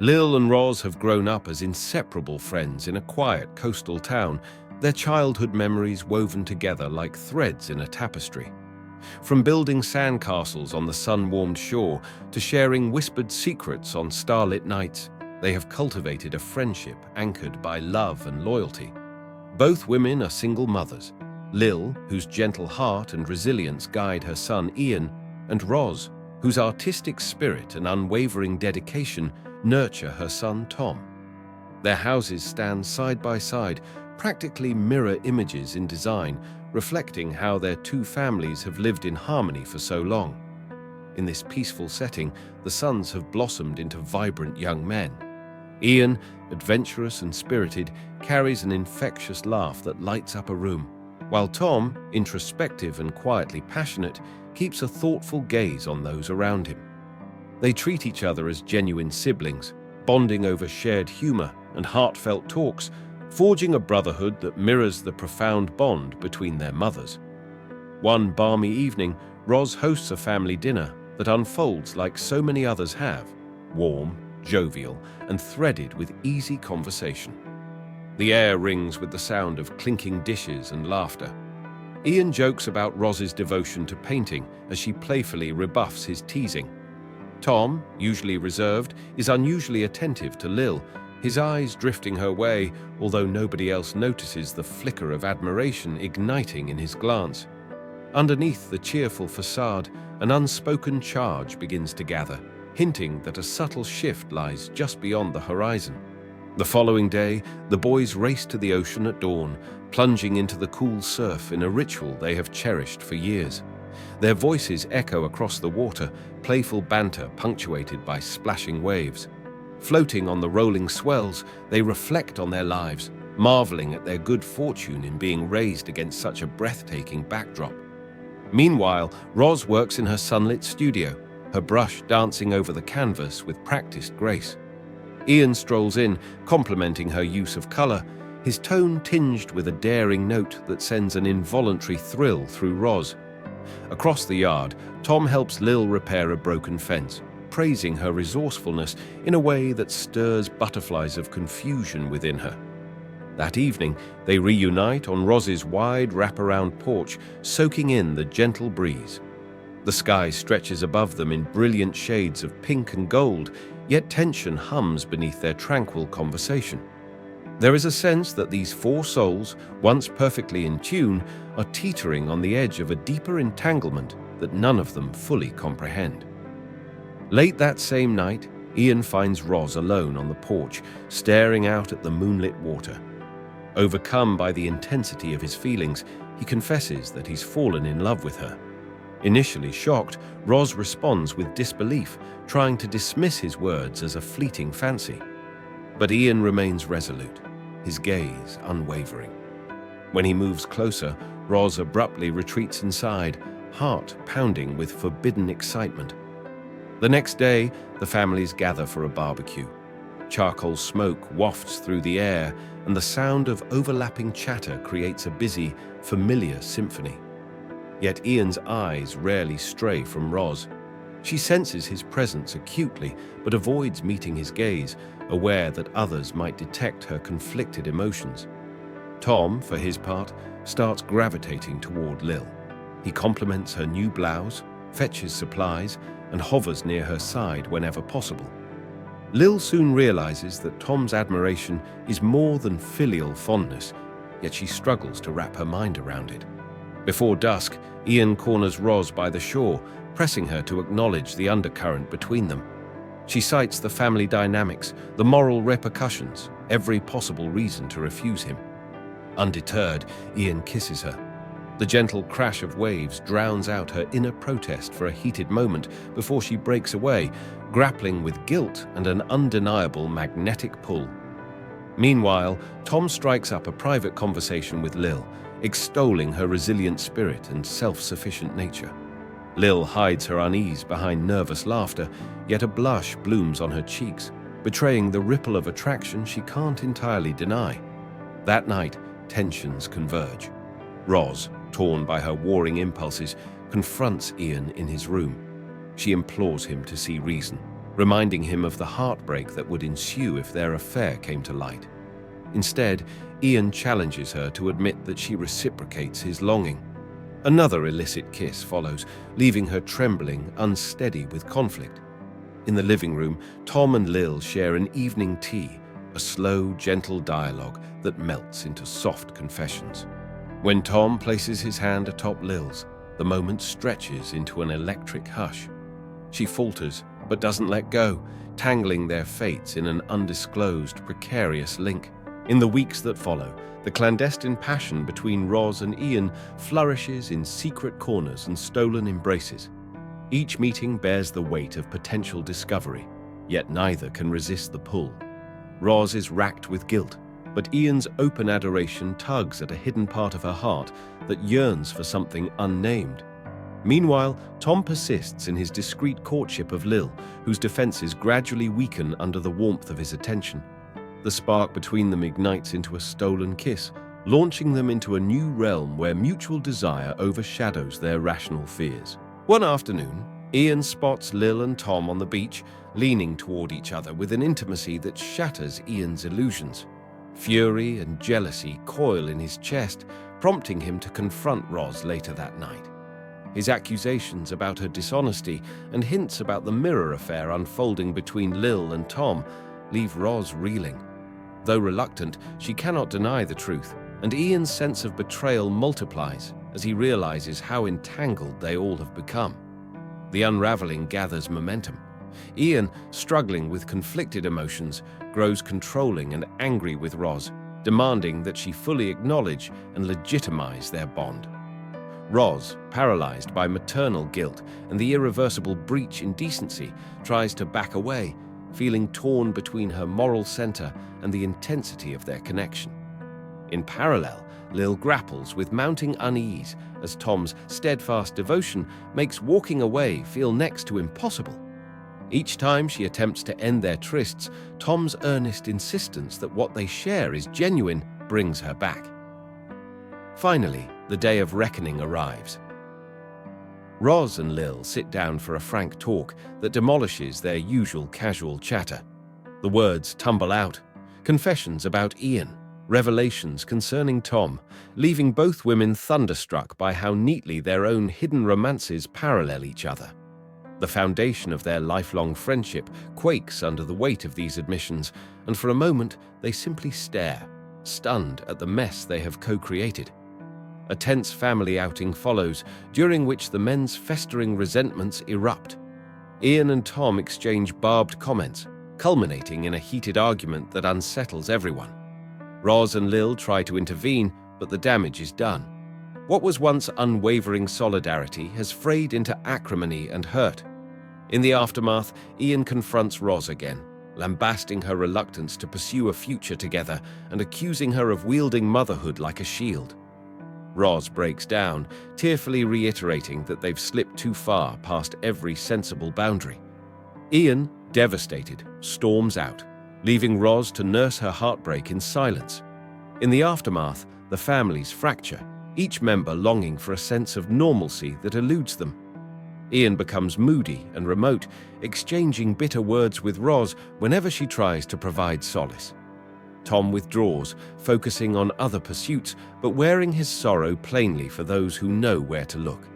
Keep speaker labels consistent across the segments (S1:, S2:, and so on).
S1: Lil and Roz have grown up as inseparable friends in a quiet coastal town, their childhood memories woven together like threads in a tapestry. From building sandcastles on the sun-warmed shore to sharing whispered secrets on starlit nights, they have cultivated a friendship anchored by love and loyalty. Both women are single mothers, Lil, whose gentle heart and resilience guide her son Ian, and Roz, whose artistic spirit and unwavering dedication nurture her son Tom. Their houses stand side by side, practically mirror images in design, reflecting how their two families have lived in harmony for so long. In this peaceful setting, the sons have blossomed into vibrant young men. Ian, adventurous and spirited, carries an infectious laugh that lights up a room, while Tom, introspective and quietly passionate, keeps a thoughtful gaze on those around him. They treat each other as genuine siblings, bonding over shared humor and heartfelt talks, forging a brotherhood that mirrors the profound bond between their mothers. One balmy evening, Roz hosts a family dinner that unfolds like so many others have, warm, jovial, and threaded with easy conversation. The air rings with the sound of clinking dishes and laughter. Ian jokes about Roz's devotion to painting as she playfully rebuffs his teasing. Tom, usually reserved, is unusually attentive to Lil, his eyes drifting her way, although nobody else notices the flicker of admiration igniting in his glance. Underneath the cheerful facade, an unspoken charge begins to gather, hinting that a subtle shift lies just beyond the horizon. The following day, the boys race to the ocean at dawn, plunging into the cool surf in a ritual they have cherished for years. Their voices echo across the water, playful banter punctuated by splashing waves. Floating on the rolling swells, they reflect on their lives, marveling at their good fortune in being raised against such a breathtaking backdrop. Meanwhile, Roz works in her sunlit studio, her brush dancing over the canvas with practiced grace. Ian strolls in, complimenting her use of color, his tone tinged with a daring note that sends an involuntary thrill through Roz. Across the yard, Tom helps Lil repair a broken fence, praising her resourcefulness in a way that stirs butterflies of confusion within her. That evening, they reunite on Roz's wide wraparound porch, soaking in the gentle breeze. The sky stretches above them in brilliant shades of pink and gold, yet tension hums beneath their tranquil conversation. There is a sense that these four souls, once perfectly in tune, are teetering on the edge of a deeper entanglement that none of them fully comprehend. Late that same night, Ian finds Roz alone on the porch, staring out at the moonlit water. Overcome by the intensity of his feelings, he confesses that he's fallen in love with her. Initially shocked, Roz responds with disbelief, trying to dismiss his words as a fleeting fancy. But Ian remains resolute, his gaze unwavering. When he moves closer, Roz abruptly retreats inside, heart pounding with forbidden excitement. The next day, the families gather for a barbecue. Charcoal smoke wafts through the air, and the sound of overlapping chatter creates a busy, familiar symphony. Yet Ian's eyes rarely stray from Roz. She senses his presence acutely, but avoids meeting his gaze, aware that others might detect her conflicted emotions. Tom, for his part, starts gravitating toward Lil. He compliments her new blouse, fetches supplies, and hovers near her side whenever possible. Lil soon realizes that Tom's admiration is more than filial fondness, yet she struggles to wrap her mind around it. Before dusk, Ian corners Roz by the shore, pressing her to acknowledge the undercurrent between them. She cites the family dynamics, the moral repercussions, every possible reason to refuse him. Undeterred, Ian kisses her. The gentle crash of waves drowns out her inner protest for a heated moment before she breaks away, grappling with guilt and an undeniable magnetic pull. Meanwhile, Tom strikes up a private conversation with Lil, extolling her resilient spirit and self-sufficient nature. Lil hides her unease behind nervous laughter, yet a blush blooms on her cheeks, betraying the ripple of attraction she can't entirely deny. That night, tensions converge. Roz, torn by her warring impulses, confronts Ian in his room. She implores him to see reason. reminding him of the heartbreak that would ensue if their affair came to light. Instead, Ian challenges her to admit that she reciprocates his longing. Another illicit kiss follows, leaving her trembling, unsteady with conflict. In the living room, Tom and Lil share an evening tea, a slow, gentle dialogue that melts into soft confessions. When Tom places his hand atop Lil's, the moment stretches into an electric hush. She falters, but doesn't let go, tangling their fates in an undisclosed, precarious link. In the weeks that follow, the clandestine passion between Roz and Ian flourishes in secret corners and stolen embraces. Each meeting bears the weight of potential discovery, yet neither can resist the pull. Roz is racked with guilt, but Ian's open adoration tugs at a hidden part of her heart that yearns for something unnamed. Meanwhile, Tom persists in his discreet courtship of Lil, whose defenses gradually weaken under the warmth of his attention. The spark between them ignites into a stolen kiss, launching them into a new realm where mutual desire overshadows their rational fears. One afternoon, Ian spots Lil and Tom on the beach, leaning toward each other with an intimacy that shatters Ian's illusions. Fury and jealousy coil in his chest, prompting him to confront Roz later that night. His accusations about her dishonesty and hints about the mirror affair unfolding between Lil and Tom leave Roz reeling. Though reluctant, she cannot deny the truth, and Ian's sense of betrayal multiplies as he realizes how entangled they all have become. The unraveling gathers momentum. Ian, struggling with conflicted emotions, grows controlling and angry with Roz, demanding that she fully acknowledge and legitimize their bond. Roz, paralyzed by maternal guilt and the irreversible breach in decency, tries to back away, feeling torn between her moral center and the intensity of their connection. In parallel, Lil grapples with mounting unease as Tom's steadfast devotion makes walking away feel next to impossible. Each time she attempts to end their trysts, Tom's earnest insistence that what they share is genuine brings her back. Finally, the day of reckoning arrives. Roz and Lil sit down for a frank talk that demolishes their usual casual chatter. The words tumble out, confessions about Ian, revelations concerning Tom, leaving both women thunderstruck by how neatly their own hidden romances parallel each other. The foundation of their lifelong friendship quakes under the weight of these admissions, and for a moment they simply stare, stunned at the mess they have co-created. A tense family outing follows, during which the men's festering resentments erupt. Ian and Tom exchange barbed comments, culminating in a heated argument that unsettles everyone. Roz and Lil try to intervene, but the damage is done. What was once unwavering solidarity has frayed into acrimony and hurt. In the aftermath, Ian confronts Roz again, lambasting her reluctance to pursue a future together and accusing her of wielding motherhood like a shield. Roz breaks down, tearfully reiterating that they've slipped too far past every sensible boundary. Ian, devastated, storms out, leaving Roz to nurse her heartbreak in silence. In the aftermath, the families fracture, each member longing for a sense of normalcy that eludes them. Ian becomes moody and remote, exchanging bitter words with Roz whenever she tries to provide solace. Tom withdraws, focusing on other pursuits, but wearing his sorrow plainly for those who know where to look.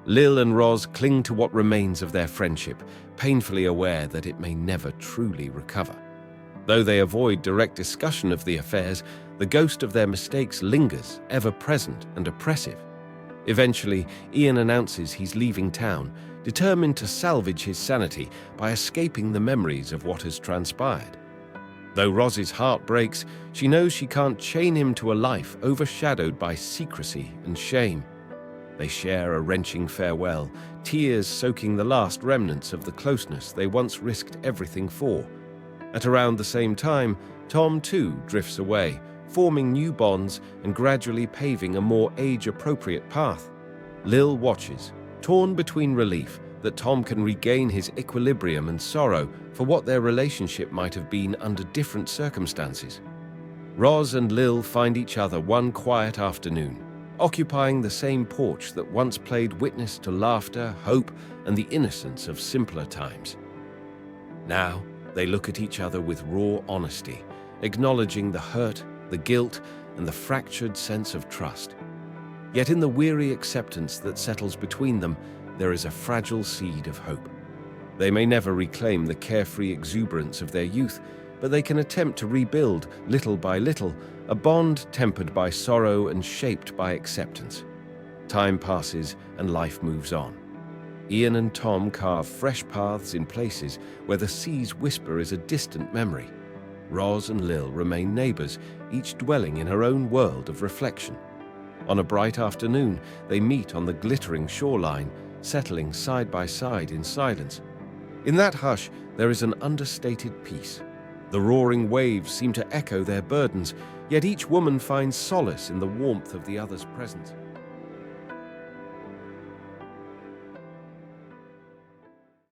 S1: Lil and Roz cling to what remains of their friendship, painfully aware that it may never truly recover. Though they avoid direct discussion of the affairs, the ghost of their mistakes lingers, ever present and oppressive. Eventually, Ian announces he's leaving town, determined to salvage his sanity by escaping the memories of what has transpired. Though Roz's heart breaks, she knows she can't chain him to a life overshadowed by secrecy and shame. They share a wrenching farewell, tears soaking the last remnants of the closeness they once risked everything for. At around the same time, Tom too drifts away, forming new bonds and gradually paving a more age-appropriate path. Lil watches, torn between relief that Tom can regain his equilibrium and sorrow for what their relationship might have been under different circumstances. Roz and Lil find each other one quiet afternoon, occupying the same porch that once played witness to laughter, hope, and the innocence of simpler times. Now, they look at each other with raw honesty, acknowledging the hurt, the guilt, and the fractured sense of trust. Yet in the weary acceptance that settles between them, there is a fragile seed of hope. They may never reclaim the carefree exuberance of their youth, but they can attempt to rebuild, little by little, a bond tempered by sorrow and shaped by acceptance. Time passes and life moves on. Ian and Tom carve fresh paths in places where the sea's whisper is a distant memory. Roz and Lil remain neighbors, each dwelling in her own world of reflection. On a bright afternoon, they meet on the glittering shoreline, settling side by side in silence. In that hush, there is an understated peace. The roaring waves seem to echo their burdens, yet each woman finds solace in the warmth of the other's presence.